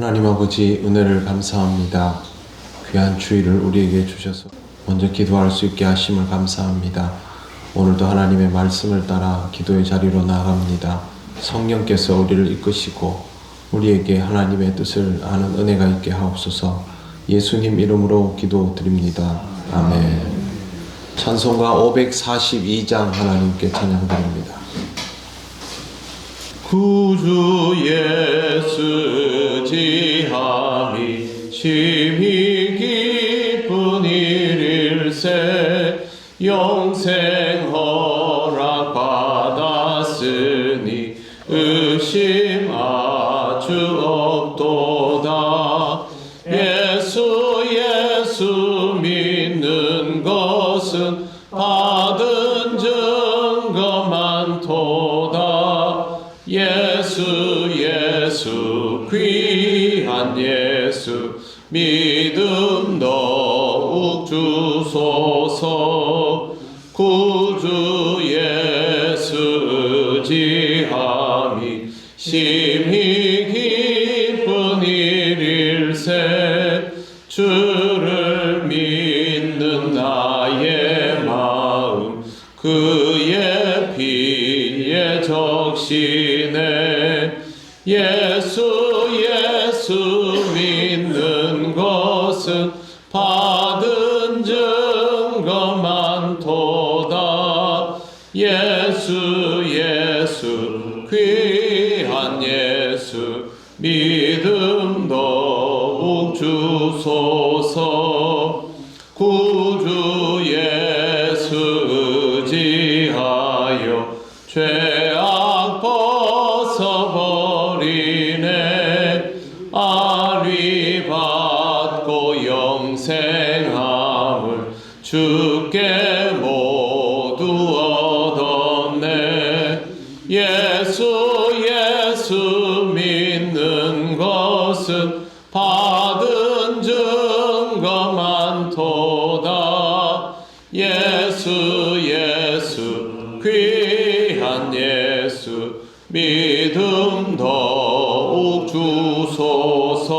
하나님 아버지, 은혜를 감사합니다. 귀한 주일을 우리에게 주셔서 먼저 기도할 수 있게 하심을 감사합니다. 오늘도 하나님의 말씀을 따라 기도의 자리로 나아갑니다. 성령께서 우리를 이끄시고 우리에게 하나님의 뜻을 아는 은혜가 있게 하옵소서. 예수님 이름으로 기도드립니다. 아멘. 찬송가 542장 하나님께 찬양드립니다. 구주 예수 지함이 심히 기쁜 일일세. 영생 허락 받았으니 의심 아주 없도다. 예수 믿는 것은 받은 증거 많도다. 예수 귀한 예수 믿음 더욱 주소서. 구주 예수 지함이 심히 기쁜 일일세. 주를 믿는 나의 마음 그의 피에 적시네. 예수 믿는 것은 받은 증거 많도다. 예수 귀한 예수 믿음 더욱 주소서. 구주 예수 지하여 죄악 벗어버리네. 아리 받고 영생함을 주께 모두 얻었네. 예수 믿는 것은 받은 증거 많도다. 예수 귀한 예수 믿음 더욱 주소서.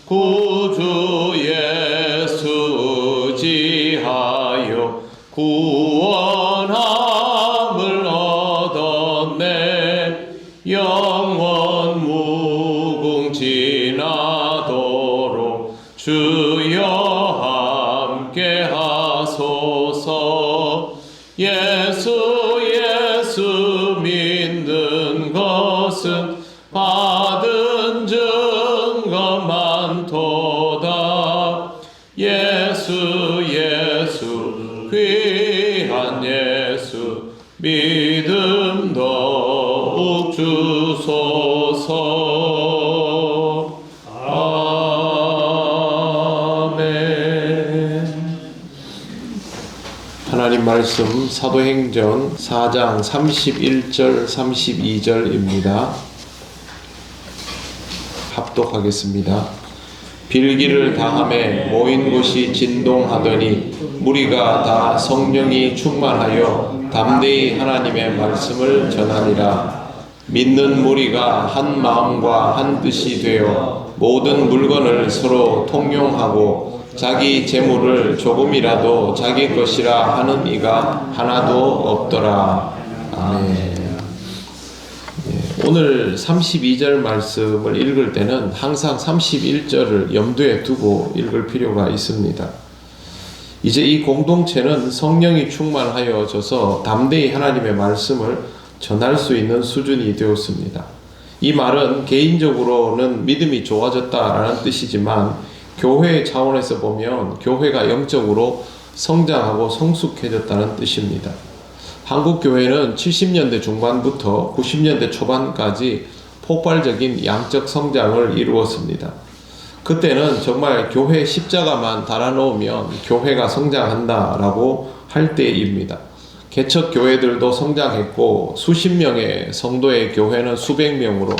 구주 예수 지하여 구원함을 얻었네. 영원 무궁지나도록 주여 함께 하소서. 예수 믿는 것은 받은 증거 많도다. 예수 귀한 예수 믿음 더욱 주소서. 아멘. 하나님 말씀 사도행전 4장 31절 32절입니다. 합독하겠습니다. 빌기를 당함에 모인 곳이 진동하더니 무리가 다 성령이 충만하여 담대히 하나님의 말씀을 전하니라. 믿는 무리가 한 마음과 한 뜻이 되어 모든 물건을 서로 통용하고 자기 재물을 조금이라도 자기 것이라 하는 이가 하나도 없더라. 아멘. 오늘 32절 말씀을 읽을 때는 항상 31절을 염두에 두고 읽을 필요가 있습니다. 이제 이 공동체는 성령이 충만하여져서 담대히 하나님의 말씀을 전할 수 있는 수준이 되었습니다. 이 말은 개인적으로는 믿음이 좋아졌다라는 뜻이지만 교회 차원에서 보면 교회가 영적으로 성장하고 성숙해졌다는 뜻입니다. 한국 교회는 70년대 중반부터 90년대 초반까지 폭발적인 양적 성장을 이루었습니다. 그때는 정말 교회 십자가만 달아놓으면 교회가 성장한다라고 할 때입니다. 개척 교회들도 성장했고 수십 명의 성도의 교회는 수백 명으로,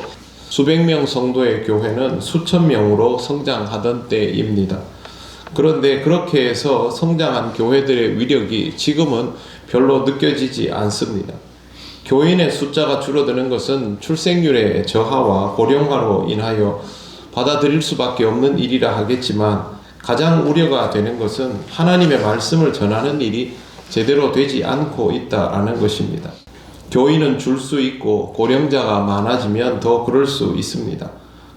수백 명 성도의 교회는 수천 명으로 성장하던 때입니다. 그런데 그렇게 해서 성장한 교회들의 위력이 지금은 별로 느껴지지 않습니다. 교인의 숫자가 줄어드는 것은 출생률의 저하와 고령화로 인하여 받아들일 수밖에 없는 일이라 하겠지만 가장 우려가 되는 것은 하나님의 말씀을 전하는 일이 제대로 되지 않고 있다라는 것입니다. 교인은 줄 수 있고 고령자가 많아지면 더 그럴 수 있습니다.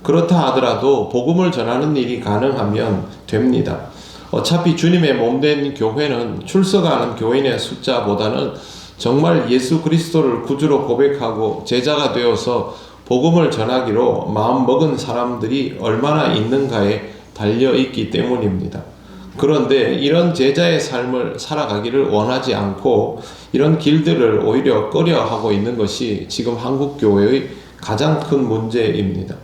그렇다 하더라도 복음을 전하는 일이 가능하면 됩니다. 어차피 주님의 몸된 교회는 출석하는 교인의 숫자보다는 정말 예수 그리스도를 구주로 고백하고 제자가 되어서 복음을 전하기로 마음먹은 사람들이 얼마나 있는가에 달려있기 때문입니다. 그런데 이런 제자의 삶을 살아가기를 원하지 않고 이런 길들을 오히려 꺼려하고 있는 것이 지금 한국교회의 가장 큰 문제입니다.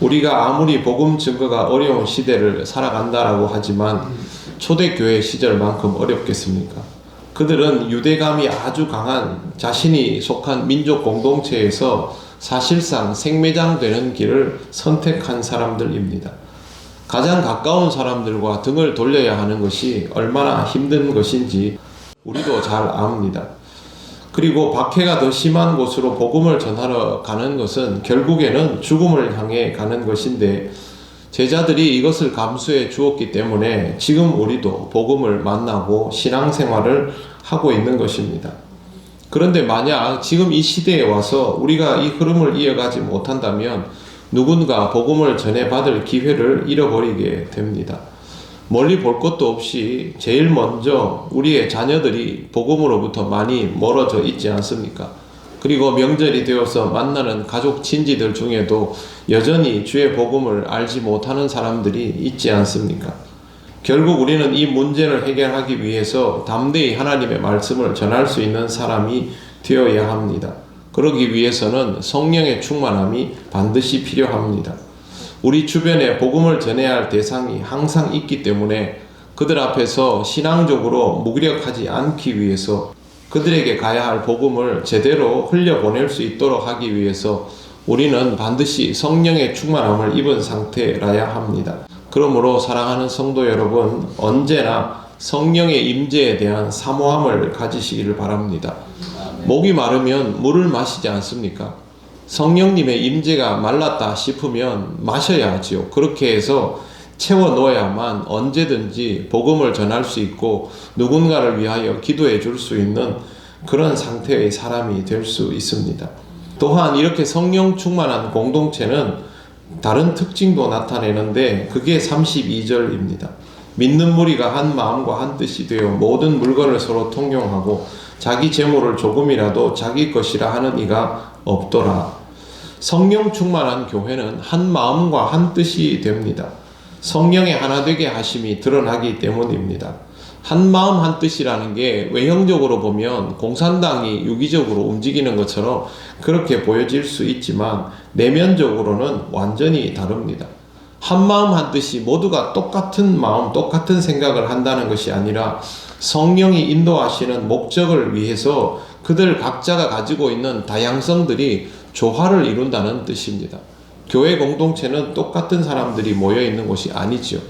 우리가 아무리 복음 증거가 어려운 시대를 살아간다라고 하지만 초대교회 시절만큼 어렵겠습니까? 그들은 유대감이 아주 강한 자신이 속한 민족 공동체에서 사실상 생매장되는 길을 선택한 사람들입니다. 가장 가까운 사람들과 등을 돌려야 하는 것이 얼마나 힘든 것인지 우리도 잘 압니다. 그리고 박해가 더 심한 곳으로 복음을 전하러 가는 것은 결국에는 죽음을 향해 가는 것인데 제자들이 이것을 감수해 주었기 때문에 지금 우리도 복음을 만나고 신앙생활을 하고 있는 것입니다. 그런데 만약 지금 이 시대에 와서 우리가 이 흐름을 이어가지 못한다면 누군가 복음을 전해받을 기회를 잃어버리게 됩니다. 멀리 볼 것도 없이 제일 먼저 우리의 자녀들이 복음으로부터 많이 멀어져 있지 않습니까? 그리고 명절이 되어서 만나는 가족 친지들 중에도 여전히 주의 복음을 알지 못하는 사람들이 있지 않습니까? 결국 우리는 이 문제를 해결하기 위해서 담대히 하나님의 말씀을 전할 수 있는 사람이 되어야 합니다. 그러기 위해서는 성령의 충만함이 반드시 필요합니다. 우리 주변에 복음을 전해야 할 대상이 항상 있기 때문에 그들 앞에서 신앙적으로 무기력하지 않기 위해서 그들에게 가야 할 복음을 제대로 흘려보낼 수 있도록 하기 위해서 우리는 반드시 성령의 충만함을 입은 상태라야 합니다. 그러므로 사랑하는 성도 여러분, 언제나 성령의 임재에 대한 사모함을 가지시기를 바랍니다. 목이 마르면 물을 마시지 않습니까? 성령님의 임재가 말랐다 싶으면 마셔야 하지요. 그렇게 해서 채워 넣어야만 언제든지 복음을 전할 수 있고 누군가를 위하여 기도해 줄 수 있는 그런 상태의 사람이 될 수 있습니다. 또한 이렇게 성령 충만한 공동체는 다른 특징도 나타내는데 그게 32절입니다. 믿는 무리가 한 마음과 한 뜻이 되어 모든 물건을 서로 통용하고 자기 재물을 조금이라도 자기 것이라 하는 이가 없더라. 성령 충만한 교회는 한 마음과 한 뜻이 됩니다. 성령의 하나 되게 하심이 드러나기 때문입니다. 한 마음 한 뜻이라는 게 외형적으로 보면 공산당이 유기적으로 움직이는 것처럼 그렇게 보여질 수 있지만 내면적으로는 완전히 다릅니다. 한 마음 한 뜻이 모두가 똑같은 마음, 똑같은 생각을 한다는 것이 아니라 성령이 인도하시는 목적을 위해서 그들 각자가 가지고 있는 다양성들이 조화를 이룬다는 뜻입니다. 교회 공동체는 똑같은 사람들이 모여 있는 곳이 아니지요.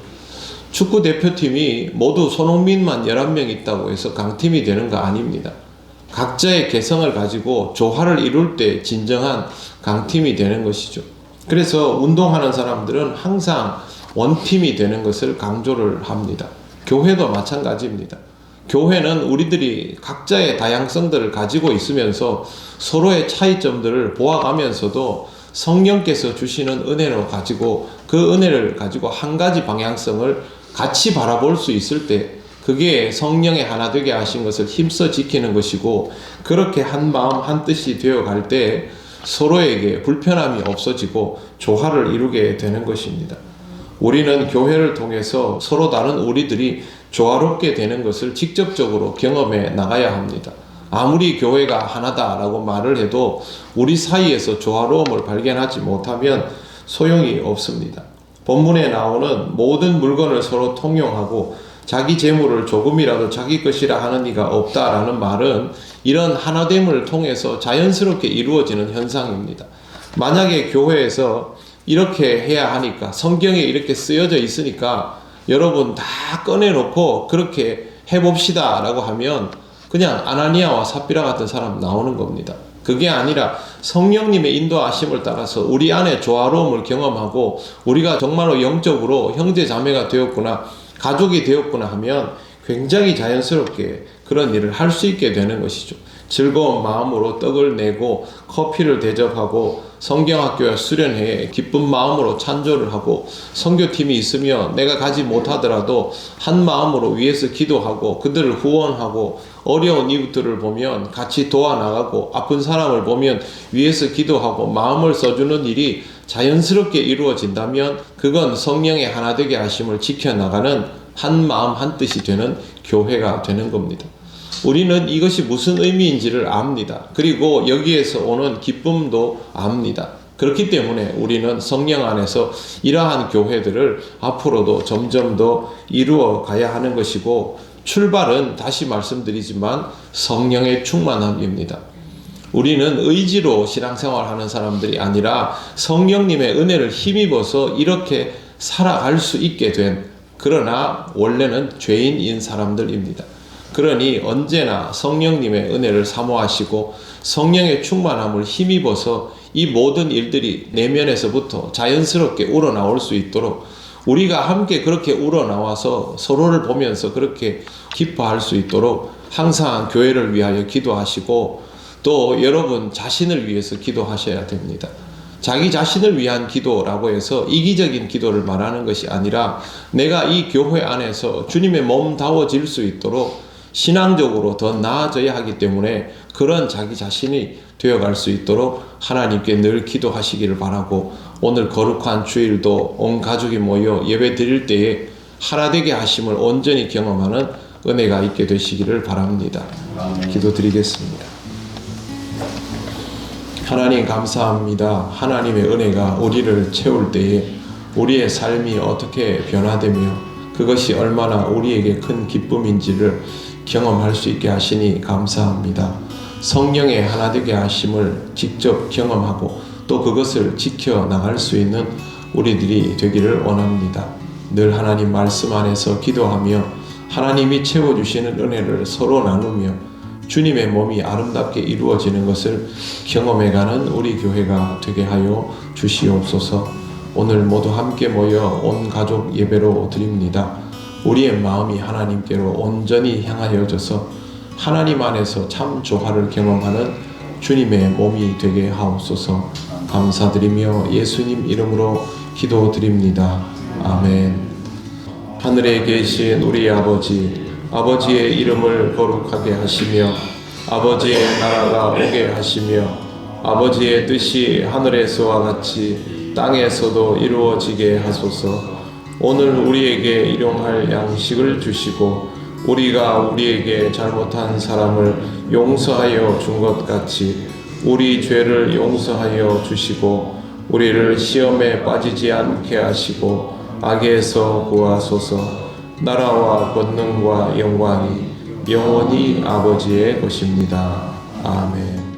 축구 대표팀이 모두 손흥민만 11명 있다고 해서 강팀이 되는 거 아닙니다. 각자의 개성을 가지고 조화를 이룰 때 진정한 강팀이 되는 것이죠. 그래서 운동하는 사람들은 항상 원팀이 되는 것을 강조를 합니다. 교회도 마찬가지입니다. 교회는 우리들이 각자의 다양성들을 가지고 있으면서 서로의 차이점들을 보아가면서도 성령께서 주시는 은혜로 가지고 그 은혜를 가지고 한 가지 방향성을 같이 바라볼 수 있을 때 그게 성령의 하나 되게 하신 것을 힘써 지키는 것이고 그렇게 한 마음 한 뜻이 되어갈 때 서로에게 불편함이 없어지고 조화를 이루게 되는 것입니다. 우리는 교회를 통해서 서로 다른 우리들이 조화롭게 되는 것을 직접적으로 경험해 나가야 합니다. 아무리 교회가 하나다라고 말을 해도 우리 사이에서 조화로움을 발견하지 못하면 소용이 없습니다. 본문에 나오는 모든 물건을 서로 통용하고 자기 재물을 조금이라도 자기 것이라 하는 이가 없다라는 말은 이런 하나됨을 통해서 자연스럽게 이루어지는 현상입니다. 만약에 교회에서 이렇게 해야 하니까 성경에 이렇게 쓰여져 있으니까 여러분 다 꺼내놓고 그렇게 해봅시다 라고 하면 그냥 아나니아와 삽비라 같은 사람 나오는 겁니다. 그게 아니라 성령님의 인도하심을 따라서 우리 안에 조화로움을 경험하고 우리가 정말로 영적으로 형제 자매가 되었구나, 가족이 되었구나 하면 굉장히 자연스럽게 그런 일을 할 수 있게 되는 것이죠. 즐거운 마음으로 떡을 내고 커피를 대접하고 성경학교와 수련회에 기쁜 마음으로 찬조를 하고, 선교팀이 있으면 내가 가지 못하더라도 한 마음으로 위해서 기도하고 그들을 후원하고, 어려운 이웃들을 보면 같이 도와나가고, 아픈 사람을 보면 위해서 기도하고 마음을 써주는 일이 자연스럽게 이루어진다면 그건 성령의 하나 되게 하심을 지켜나가는 한 마음 한 뜻이 되는 교회가 되는 겁니다. 우리는 이것이 무슨 의미인지를 압니다. 그리고 여기에서 오는 기쁨도 압니다. 그렇기 때문에 우리는 성령 안에서 이러한 교회들을 앞으로도 점점 더 이루어 가야 하는 것이고, 출발은 다시 말씀드리지만 성령의 충만함입니다. 우리는 의지로 신앙생활하는 사람들이 아니라 성령님의 은혜를 힘입어서 이렇게 살아갈 수 있게 된, 그러나 원래는 죄인인 사람들입니다. 그러니 언제나 성령님의 은혜를 사모하시고 성령의 충만함을 힘입어서 이 모든 일들이 내면에서부터 자연스럽게 우러나올 수 있도록, 우리가 함께 그렇게 우러나와서 서로를 보면서 그렇게 기뻐할 수 있도록 항상 교회를 위하여 기도하시고, 또 여러분 자신을 위해서 기도하셔야 됩니다. 자기 자신을 위한 기도라고 해서 이기적인 기도를 말하는 것이 아니라, 내가 이 교회 안에서 주님의 몸다워질 수 있도록 신앙적으로 더 나아져야 하기 때문에 그런 자기 자신이 되어갈 수 있도록 하나님께 늘 기도하시기를 바라고, 오늘 거룩한 주일도 온 가족이 모여 예배 드릴 때에 하나 되게 하심을 온전히 경험하는 은혜가 있게 되시기를 바랍니다. 기도드리겠습니다. 하나님 감사합니다. 하나님의 은혜가 우리를 채울 때에 우리의 삶이 어떻게 변화되며 그것이 얼마나 우리에게 큰 기쁨인지를 경험할 수 있게 하시니 감사합니다. 성령의 하나 되게 하심을 직접 경험하고 또 그것을 지켜나갈 수 있는 우리들이 되기를 원합니다. 늘 하나님 말씀 안에서 기도하며 하나님이 채워주시는 은혜를 서로 나누며 주님의 몸이 아름답게 이루어지는 것을 경험해가는 우리 교회가 되게 하여 주시옵소서. 오늘 모두 함께 모여 온 가족 예배로 드립니다. 우리의 마음이 하나님께로 온전히 향하여져서 하나님 안에서 참 조화를 경험하는 주님의 몸이 되게 하옵소서. 감사드리며 예수님 이름으로 기도드립니다. 아멘. 하늘에 계신 우리 아버지, 아버지의 이름을 거룩하게 하시며 아버지의 나라가 오게 하시며 아버지의 뜻이 하늘에서와 같이 땅에서도 이루어지게 하소서. 오늘 우리에게 일용할 양식을 주시고 우리가 우리에게 잘못한 사람을 용서하여 준 것 같이 우리 죄를 용서하여 주시고 우리를 시험에 빠지지 않게 하시고 악에서 구하소서. 나라와 권능과 영광이 영원히 아버지의 것입니다. 아멘.